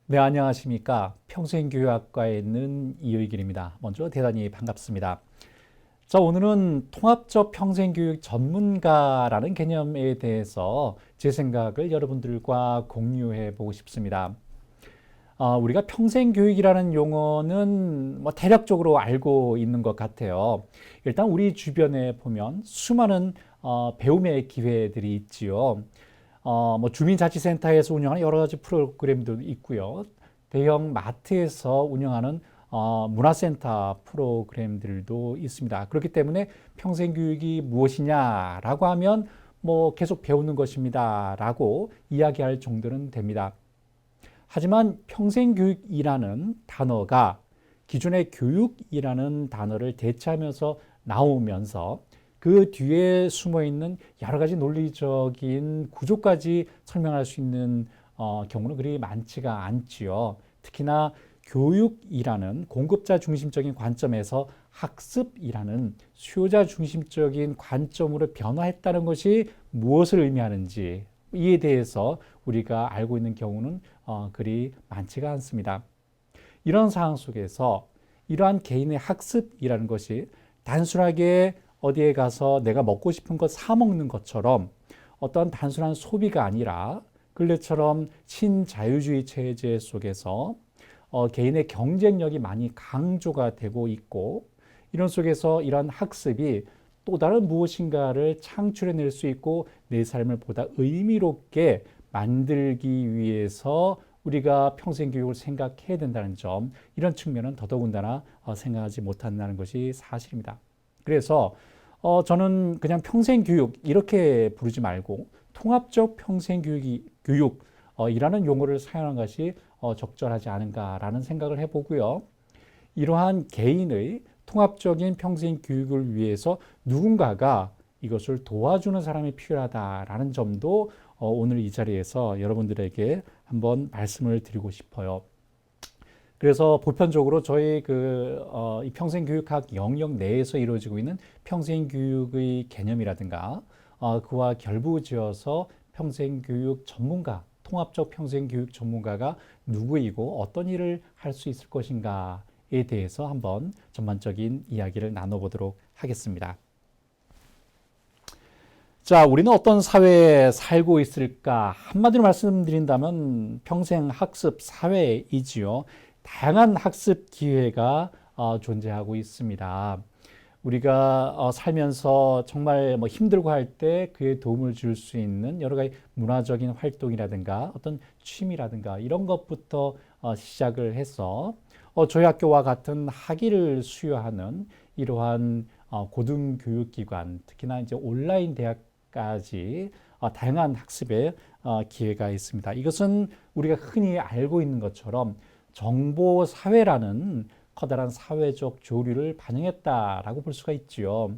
네, 안녕하십니까. 평생교육학과에 있는 이의길입니다. 먼저 대단히 반갑습니다. 자, 오늘은 통합적 평생교육 전문가라는 개념에 대해서 제 생각을 여러분들과 공유해 보고 싶습니다. 우리가 평생교육이라는 용어는 대략적으로 알고 있는 것 같아요. 일단 우리 주변에 보면 수많은 배움의 기회들이 있지요. 주민자치센터에서 운영하는 여러 가지 프로그램도 있고요. 대형 마트에서 운영하는 문화센터 프로그램들도 있습니다. 그렇기 때문에 평생교육이 무엇이냐라고 하면 계속 배우는 것입니다라고 이야기할 정도는 됩니다. 하지만 평생교육이라는 단어가 기존의 교육이라는 단어를 대체하면서 나오면서 그 뒤에 숨어 있는 여러 가지 논리적인 구조까지 설명할 수 있는 경우는 그리 많지가 않지요. 특히나 교육이라는 공급자 중심적인 관점에서 학습이라는 수요자 중심적인 관점으로 변화했다는 것이 무엇을 의미하는지 이에 대해서 우리가 알고 있는 경우는 그리 많지가 않습니다. 이런 상황 속에서 이러한 개인의 학습이라는 것이 단순하게 어디에 가서 내가 먹고 싶은 것 사 먹는 것처럼 어떤 단순한 소비가 아니라 근래처럼 신자유주의 체제 속에서 개인의 경쟁력이 많이 강조가 되고 있고 이런 속에서 이런 학습이 또 다른 무엇인가를 창출해낼 수 있고 내 삶을 보다 의미롭게 만들기 위해서 우리가 평생교육을 생각해야 된다는 점, 이런 측면은 더더군다나 생각하지 못한다는 것이 사실입니다. 그래서 저는 그냥 평생교육 이렇게 부르지 말고 통합적 평생교육 이라는 용어를 사용한 것이 적절하지 않은가라는 생각을 해보고요. 이러한 개인의 통합적인 평생 교육을 위해서 누군가가 이것을 도와주는 사람이 필요하다라는 점도 오늘 이 자리에서 여러분들에게 한번 말씀을 드리고 싶어요. 그래서 보편적으로 저희 이 평생교육학 영역 내에서 이루어지고 있는 평생교육의 개념이라든가 그와 결부지어서 평생교육 전문가, 통합적 평생교육 전문가가 누구이고 어떤 일을 할 수 있을 것인가에 대해서 한번 전반적인 이야기를 나눠보도록 하겠습니다. 자, 우리는 어떤 사회에 살고 있을까? 한마디로 말씀드린다면 평생 학습 사회이지요. 다양한 학습 기회가 존재하고 있습니다. 우리가 살면서 정말 힘들고 할 때 그에 도움을 줄 수 있는 여러 가지 문화적인 활동이라든가 어떤 취미라든가 이런 것부터 시작을 해서 저희 학교와 같은 학위를 수여하는 이러한 고등교육기관, 특히나 이제 온라인 대학까지 다양한 학습의 기회가 있습니다. 이것은 우리가 흔히 알고 있는 것처럼 정보 사회라는 커다란 사회적 조류를 반영했다라고 볼 수가 있지요.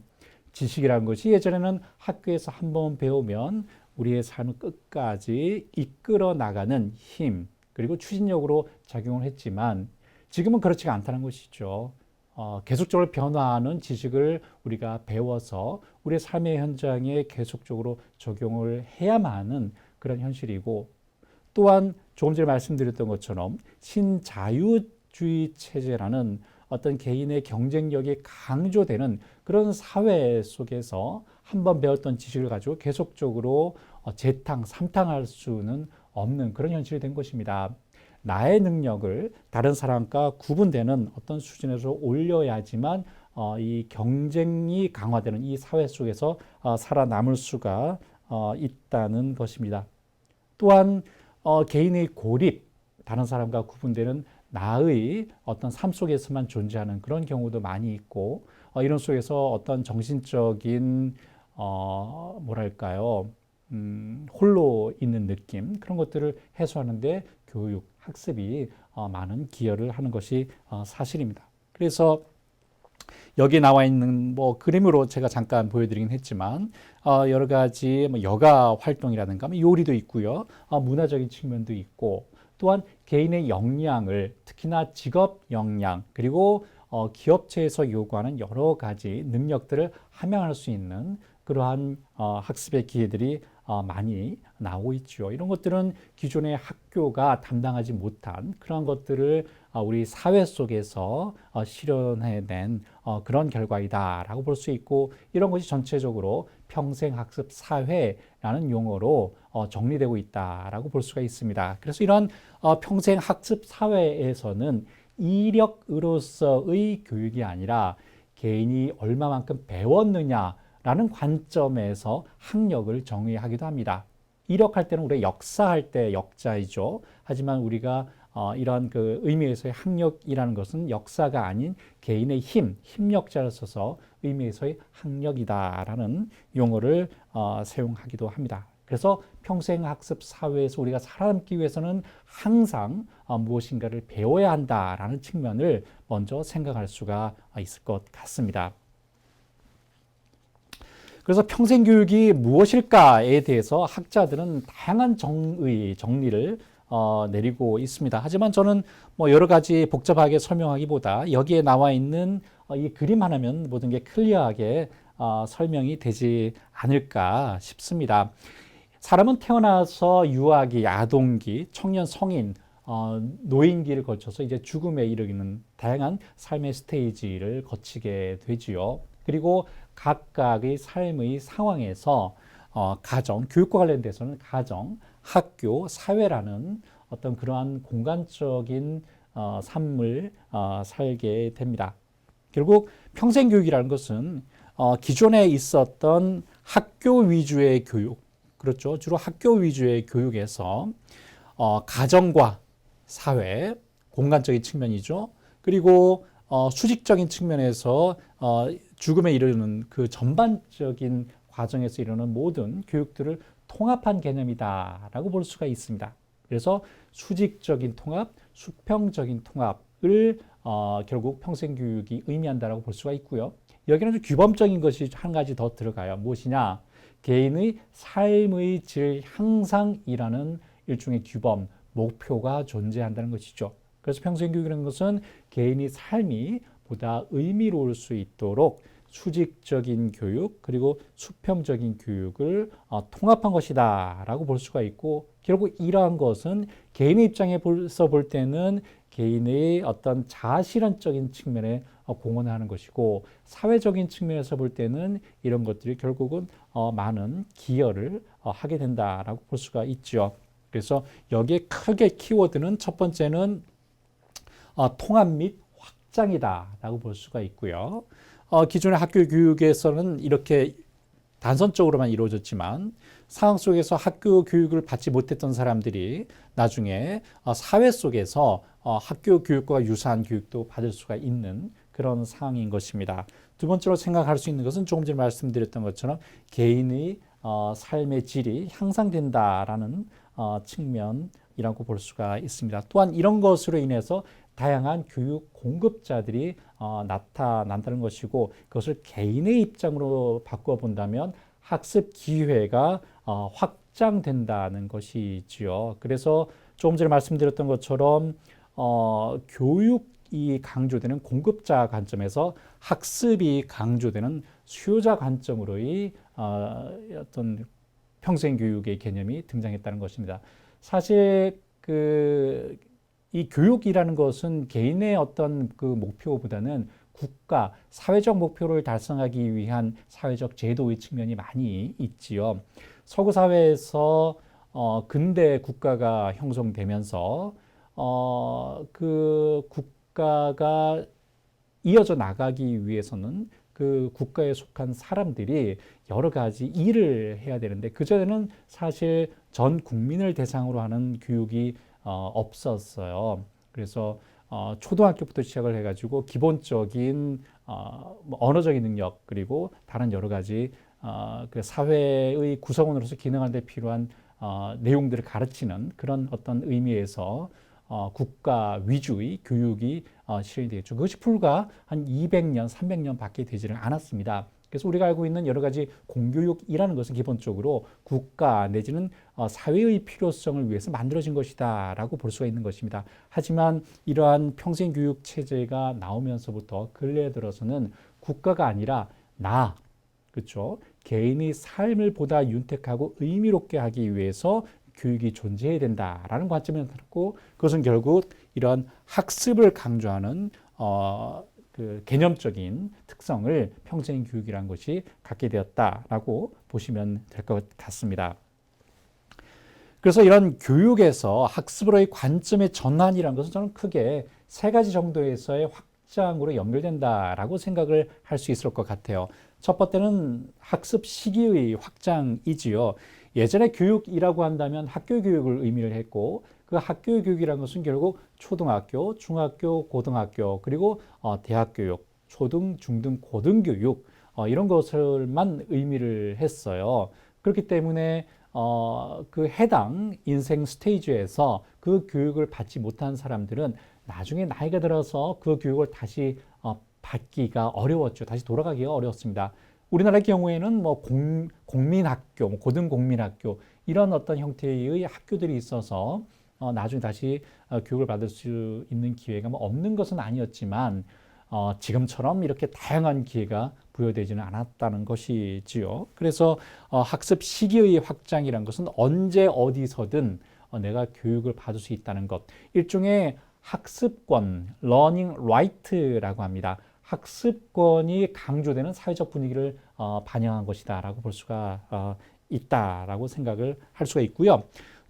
지식이라는 것이 예전에는 학교에서 한 번 배우면 우리의 삶을 끝까지 이끌어 나가는 힘, 그리고 추진력으로 작용을 했지만 지금은 그렇지가 않다는 것이죠. 계속적으로 변화하는 지식을 우리가 배워서 우리의 삶의 현장에 계속적으로 적용을 해야만 하는 그런 현실이고, 또한 조금 전에 말씀드렸던 것처럼 신자유주의 체제라는 어떤 개인의 경쟁력이 강조되는 그런 사회 속에서 한번 배웠던 지식을 가지고 계속적으로 재탕, 삼탕할 수는 없는 그런 현실이 된 것입니다. 나의 능력을 다른 사람과 구분되는 어떤 수준에서 올려야지만 이 경쟁이 강화되는 이 사회 속에서 살아남을 수가 있다는 것입니다. 또한 개인의 고립, 다른 사람과 구분되는 나의 어떤 삶 속에서만 존재하는 그런 경우도 많이 있고, 이런 속에서 어떤 정신적인 뭐랄까요, 홀로 있는 느낌, 그런 것들을 해소하는데 교육, 학습이 많은 기여를 하는 것이 사실입니다. 그래서 여기 나와 있는 그림으로 제가 잠깐 보여드리긴 했지만 여러 가지 여가 활동이라든가 요리도 있고요, 문화적인 측면도 있고, 또한 개인의 역량을, 특히나 직업 역량, 그리고 기업체에서 요구하는 여러 가지 능력들을 함양할 수 있는 그러한 학습의 기회들이 많이 나오고 있죠. 이런 것들은 기존의 학교가 담당하지 못한 그런 것들을 우리 사회 속에서 실현해낸 그런 결과이다라고 볼 수 있고, 이런 것이 전체적으로 평생학습 사회라는 용어로 정리되고 있다라고 볼 수가 있습니다. 그래서 이런 평생학습 사회에서는 이력으로서의 교육이 아니라 개인이 얼마만큼 배웠느냐라는 관점에서 학력을 정의하기도 합니다. 이력할 때는 우리가 역사할 때 역자이죠. 하지만 우리가 이런 그 의미에서의 학력이라는 것은 역사가 아닌 개인의 힘력자를 써서 의미에서의 학력이다라는 용어를 사용하기도 합니다. 그래서 평생학습 사회에서 우리가 살아남기 위해서는 항상 무엇인가를 배워야 한다라는 측면을 먼저 생각할 수가 있을 것 같습니다. 그래서 평생교육이 무엇일까에 대해서 학자들은 다양한 정리를 내리고 있습니다. 하지만 저는 뭐 여러 가지 복잡하게 설명하기보다 여기에 나와 있는 이 그림 하나면 모든 게 클리어하게 설명이 되지 않을까 싶습니다. 사람은 태어나서 유아기, 아동기, 청년, 성인, 노인기를 거쳐서 이제 죽음에 이르는 다양한 삶의 스테이지를 거치게 되지요. 그리고 각각의 삶의 상황에서 가정, 교육과 관련돼서는 가정, 학교, 사회라는 어떤 그러한 공간적인 삶을 살게 됩니다. 결국 평생교육이라는 것은 기존에 있었던 학교 위주의 교육, 그렇죠. 주로 학교 위주의 교육에서 가정과 사회, 공간적인 측면이죠. 그리고 수직적인 측면에서 죽음에 이르는 그 전반적인 과정에서 이르는 모든 교육들을 통합한 개념이다라고 볼 수가 있습니다. 그래서 수직적인 통합, 수평적인 통합을 결국 평생교육이 의미한다라고 볼 수가 있고요. 여기는 좀 규범적인 것이 한 가지 더 들어가요. 무엇이냐? 개인의 삶의 질 향상이라는 일종의 규범, 목표가 존재한다는 것이죠. 그래서 평생교육이라는 것은 개인의 삶이 보다 의미로울 수 있도록 수직적인 교육 그리고 수평적인 교육을 통합한 것이다라고 볼 수가 있고, 결국 이러한 것은 개인의 입장에서 볼 때는 개인의 어떤 자아실현적인 측면에 공헌하는 것이고, 사회적인 측면에서 볼 때는 이런 것들이 결국은 많은 기여를 하게 된다라고 볼 수가 있죠. 그래서 여기에 크게 키워드는 첫 번째는 통합 및 확장이다라고 볼 수가 있고요. 기존의 학교 교육에서는 이렇게 단선적으로만 이루어졌지만 상황 속에서 학교 교육을 받지 못했던 사람들이 나중에 사회 속에서 학교 교육과 유사한 교육도 받을 수가 있는 그런 상황인 것입니다. 두 번째로 생각할 수 있는 것은 조금 전에 말씀드렸던 것처럼 개인의 삶의 질이 향상된다라는 측면이라고 볼 수가 있습니다. 또한 이런 것으로 인해서 다양한 교육 공급자들이 나타난다는 것이고, 그것을 개인의 입장으로 바꾸어 본다면 학습 기회가 확장된다는 것이지요. 그래서 조금 전에 말씀드렸던 것처럼 교육이 강조되는 공급자 관점에서 학습이 강조되는 수요자 관점으로의 어떤 평생교육의 개념이 등장했다는 것입니다. 사실 이 교육이라는 것은 개인의 어떤 그 목표보다는 국가, 사회적 목표를 달성하기 위한 사회적 제도의 측면이 많이 있지요. 서구 사회에서 근대 국가가 형성되면서 그 국가가 이어져 나가기 위해서는 그 국가에 속한 사람들이 여러 가지 일을 해야 되는데, 그전에는 사실 전 국민을 대상으로 하는 교육이 없었어요. 그래서 초등학교부터 시작을 해가지고 기본적인 언어적인 능력 그리고 다른 여러 가지 그 사회의 구성원으로서 기능하는 데 필요한 내용들을 가르치는 그런 어떤 의미에서 국가 위주의 교육이 실현이 되겠죠. 그것이 불과 한 200년, 300년 밖에 되지를 않았습니다. 그래서 우리가 알고 있는 여러 가지 공교육이라는 것은 기본적으로 국가 내지는 사회의 필요성을 위해서 만들어진 것이다라고 볼 수가 있는 것입니다. 하지만 이러한 평생교육 체제가 나오면서부터 근래에 들어서는 국가가 아니라 나, 그렇죠? 개인의 삶을 보다 윤택하고 의미롭게 하기 위해서 교육이 존재해야 된다라는 관점을 갖고 그것은 결국 이런 학습을 강조하는 그 개념적인 특성을 평생교육이라는 것이 갖게 되었다라고 보시면 될 것 같습니다. 그래서 이런 교육에서 학습으로의 관점의 전환이라는 것은 저는 크게 세 가지 정도에서의 확장으로 연결된다라고 생각을 할 수 있을 것 같아요. 첫 번째는 학습 시기의 확장이지요. 예전에 교육이라고 한다면 학교 교육을 의미를 했고 그 학교 교육이라는 것은 결국 초등학교, 중학교, 고등학교 그리고 대학 교육, 초등, 중등, 고등 교육 이런 것을만 의미를 했어요. 그렇기 때문에 그 해당 인생 스테이지에서 그 교육을 받지 못한 사람들은 나중에 나이가 들어서 그 교육을 다시 받기가 어려웠죠. 다시 돌아가기가 어려웠습니다. 우리나라의 경우에는 뭐 공민학교, 고등공민학교 이런 어떤 형태의 학교들이 있어서 나중에 다시 교육을 받을 수 있는 기회가 뭐 없는 것은 아니었지만 지금처럼 이렇게 다양한 기회가 부여되지는 않았다는 것이지요. 그래서 학습 시기의 확장이란 것은 언제 어디서든 내가 교육을 받을 수 있다는 것, 일종의 학습권, learning right라고 합니다. 학습권이 강조되는 사회적 분위기를 반영한 것이다라고 볼 수가 있다라고 생각을 할 수가 있고요.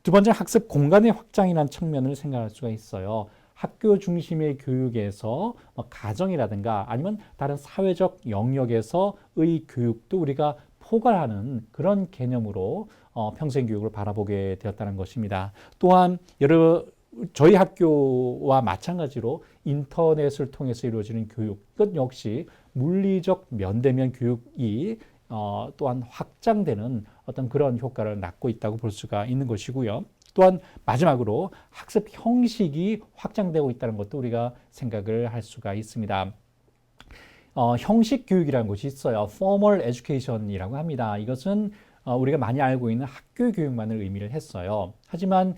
두 번째는 학습 공간의 확장이라는 측면을 생각할 수가 있어요. 학교 중심의 교육에서 가정이라든가 아니면 다른 사회적 영역에서의 교육도 우리가 포괄하는 그런 개념으로 평생교육을 바라보게 되었다는 것입니다. 또한 저희 학교와 마찬가지로 인터넷을 통해서 이루어지는 교육, 이것 역시 물리적 면대면 교육이 또한 확장되는 어떤 그런 효과를 낳고 있다고 볼 수가 있는 것이고요. 또한 마지막으로 학습 형식이 확장되고 있다는 것도 우리가 생각을 할 수가 있습니다. 형식 교육이라는 것이 있어요. Formal Education이라고 합니다. 이것은 우리가 많이 알고 있는 학교 교육만을 의미를 했어요. 하지만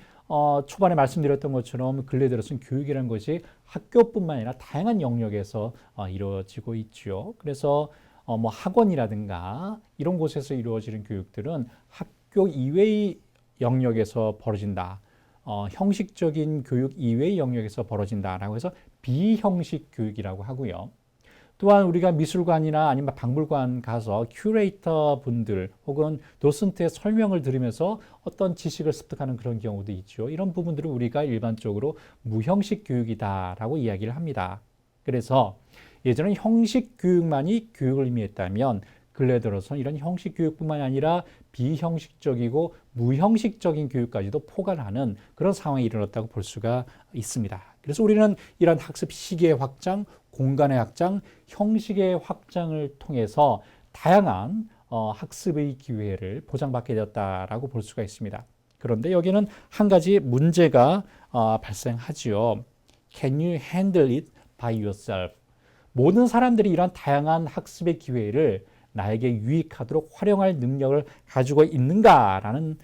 초반에 말씀드렸던 것처럼 근래 들어서는 교육이라는 것이 학교뿐만 아니라 다양한 영역에서 이루어지고 있죠. 그래서 뭐 학원이라든가 이런 곳에서 이루어지는 교육들은 학교 이외의 영역에서 벌어진다. 형식적인 교육 이외의 영역에서 벌어진다라고 해서 비형식 교육이라고 하고요. 또한 우리가 미술관이나 아니면 박물관 가서 큐레이터 분들 혹은 도슨트의 설명을 들으면서 어떤 지식을 습득하는 그런 경우도 있죠. 이런 부분들을 우리가 일반적으로 무형식 교육이다라고 이야기를 합니다. 그래서 예전에 형식 교육만이 교육을 의미했다면 근래 들어서 이런 형식 교육뿐만 아니라 비형식적이고 무형식적인 교육까지도 포괄하는 그런 상황이 일어났다고 볼 수가 있습니다. 그래서 우리는 이런 학습 시기의 확장, 공간의 확장, 형식의 확장을 통해서 다양한 학습의 기회를 보장받게 되었다라고 볼 수가 있습니다. 그런데 여기는 한 가지 문제가 발생하지요. Can you handle it by yourself? 모든 사람들이 이런 다양한 학습의 기회를 나에게 유익하도록 활용할 능력을 가지고 있는가라는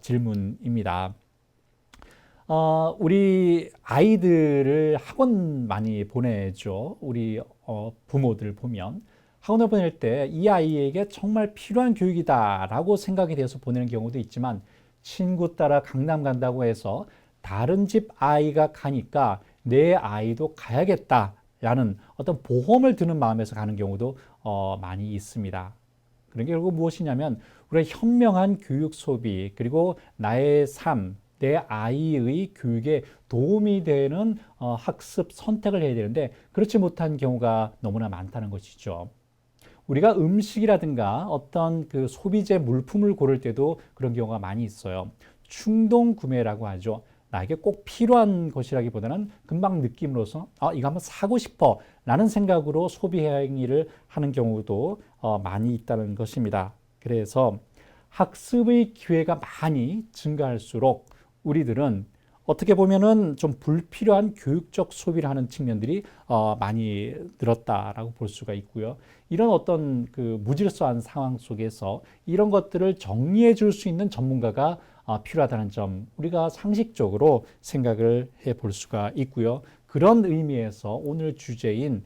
질문입니다. 우리 아이들을 학원 많이 보내죠. 우리 부모들 보면 학원을 보낼 때 이 아이에게 정말 필요한 교육이다라고 생각이 되어서 보내는 경우도 있지만 친구 따라 강남 간다고 해서 다른 집 아이가 가니까 내 아이도 가야겠다라는 어떤 보험을 드는 마음에서 가는 경우도 많이 있습니다. 그런 게 결국 무엇이냐면 우리가 현명한 교육 소비 그리고 나의 삶, 내 아이의 교육에 도움이 되는 학습 선택을 해야 되는데 그렇지 못한 경우가 너무나 많다는 것이죠. 우리가 음식이라든가 어떤 그 소비재 물품을 고를 때도 그런 경우가 많이 있어요. 충동 구매라고 하죠. 나에게 꼭 필요한 것이라기보다는 금방 느낌으로서 이거 한번 사고 싶어 라는 생각으로 소비 행위를 하는 경우도 많이 있다는 것입니다. 그래서 학습의 기회가 많이 증가할수록 우리들은 어떻게 보면은 좀 불필요한 교육적 소비를 하는 측면들이 많이 늘었다라고 볼 수가 있고요. 이런 어떤 그 무질서한 상황 속에서 이런 것들을 정리해 줄 수 있는 전문가가 필요하다는 점 우리가 상식적으로 생각을 해 볼 수가 있고요. 그런 의미에서 오늘 주제인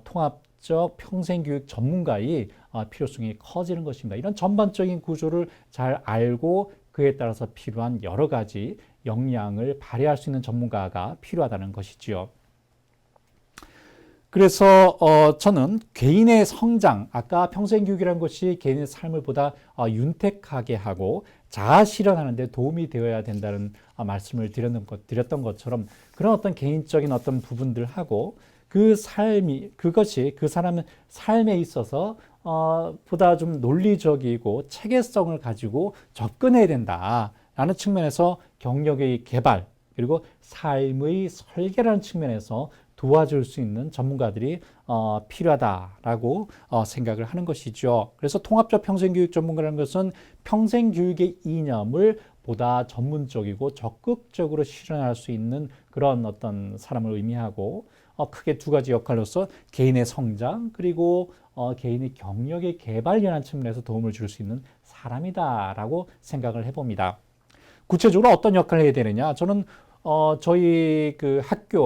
통합 통합적 평생교육 전문가의 필요성이 커지는 것입니다. 이런 전반적인 구조를 잘 알고 그에 따라서 필요한 여러 가지 역량을 발휘할 수 있는 전문가가 필요하다는 것이지요. 그래서 저는 개인의 성장, 아까 평생교육이라는 것이 개인의 삶을 보다 윤택하게 하고 자아 실현하는 데 도움이 되어야 된다는 말씀을 드렸던 것처럼 그런 어떤 개인적인 어떤 부분들하고 그것이 그 사람의 삶에 있어서 보다 좀 논리적이고 체계성을 가지고 접근해야 된다라는 측면에서 경력의 개발 그리고 삶의 설계라는 측면에서 도와줄 수 있는 전문가들이 필요하다라고 생각을 하는 것이죠. 그래서 통합적 평생교육 전문가라는 것은 평생교육의 이념을 보다 전문적이고 적극적으로 실현할 수 있는 그런 어떤 사람을 의미하고 크게 두 가지 역할로서 개인의 성장 그리고 개인의 경력의 개발이라는 측면에서 도움을 줄 수 있는 사람이다라고 생각을 해봅니다. 구체적으로 어떤 역할을 해야 되느냐? 저는 저희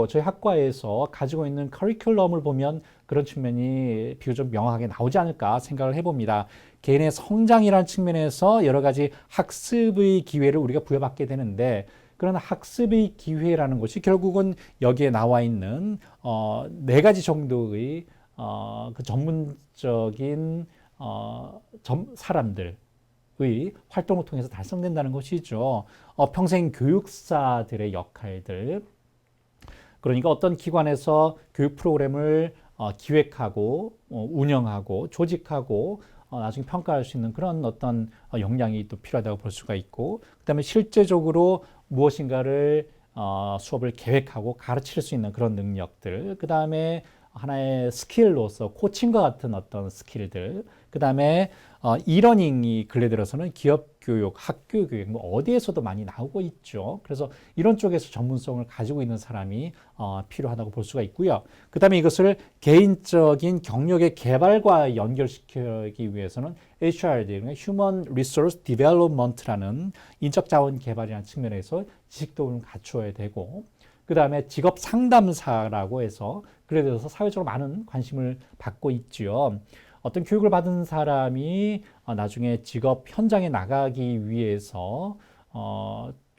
저희 학과에서 가지고 있는 커리큘럼을 보면 그런 측면이 비교적 명확하게 나오지 않을까 생각을 해봅니다. 개인의 성장이라는 측면에서 여러 가지 학습의 기회를 우리가 부여받게 되는데 그런 학습의 기회라는 것이 결국은 여기에 나와 있는 네 가지 정도의 그 전문적인 사람들 의 활동을 통해서 달성된다는 것이죠. 평생 교육사들의 역할들. 그러니까 어떤 기관에서 교육 프로그램을 기획하고 운영하고 조직하고 나중에 평가할 수 있는 그런 어떤 역량이 또 필요하다고 볼 수가 있고 그다음에 실제적으로 무엇인가를 수업을 계획하고 가르칠 수 있는 그런 능력들 그다음에 하나의 스킬로서 코칭과 같은 어떤 스킬들 그다음에 이러닝이 근래 들어서는 기업 교육, 학교 교육 뭐 어디에서도 많이 나오고 있죠. 그래서 이런 쪽에서 전문성을 가지고 있는 사람이 필요하다고 볼 수가 있고요. 그다음에 이것을 개인적인 경력의 개발과 연결시키기 위해서는 HRD, Human Resource Development라는 인적 자원 개발이라는 측면에서 지식도를 갖추어야 되고 그 다음에 직업 상담사라고 해서 그래 대해서 사회적으로 많은 관심을 받고 있죠. 어떤 교육을 받은 사람이 나중에 직업 현장에 나가기 위해서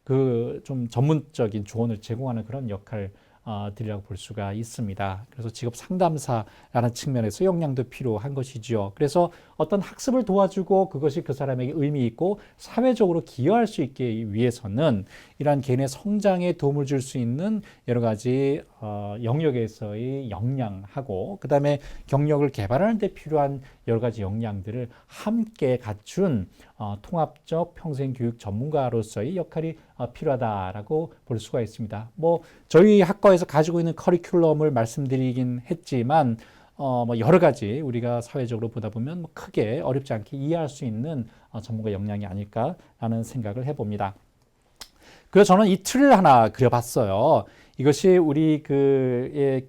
그 좀 전문적인 조언을 제공하는 그런 역할들이라고 볼 수가 있습니다. 그래서 직업 상담사라는 측면에서 역량도 필요한 것이죠. 그래서 어떤 학습을 도와주고 그것이 그 사람에게 의미 있고 사회적으로 기여할 수 있게 위해서는 이러한 개인의 성장에 도움을 줄 수 있는 여러 가지 영역에서의 역량하고 그 다음에 경력을 개발하는 데 필요한 여러 가지 역량들을 함께 갖춘 통합적 평생교육 전문가로서의 역할이 필요하다라고 볼 수가 있습니다. 뭐 저희 학과에서 가지고 있는 커리큘럼을 말씀드리긴 했지만 뭐 여러 가지 우리가 사회적으로 보다 보면 크게 어렵지 않게 이해할 수 있는 전문가 역량이 아닐까라는 생각을 해봅니다. 그래서 저는 이 틀을 하나 그려봤어요. 이것이 우리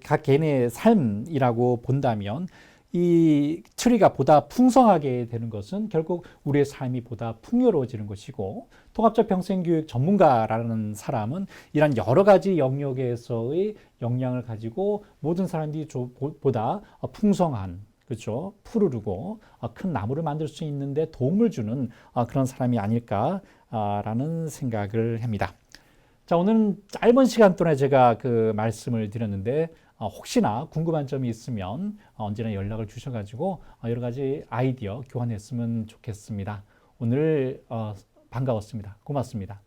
각 개인의 삶이라고 본다면 이 트리가 보다 풍성하게 되는 것은 결국 우리의 삶이 보다 풍요로워지는 것이고 통합적 평생교육 전문가라는 사람은 이런 여러 가지 영역에서의 역량을 가지고 모든 사람들이 보다 풍성한 그렇죠. 푸르르고 큰 나무를 만들 수 있는데 도움을 주는 그런 사람이 아닐까라는 생각을 합니다. 자, 오늘은 짧은 시간 동안에 제가 그 말씀을 드렸는데 혹시나 궁금한 점이 있으면 언제나 연락을 주셔가지고 여러 가지 아이디어 교환했으면 좋겠습니다. 오늘 반가웠습니다. 고맙습니다.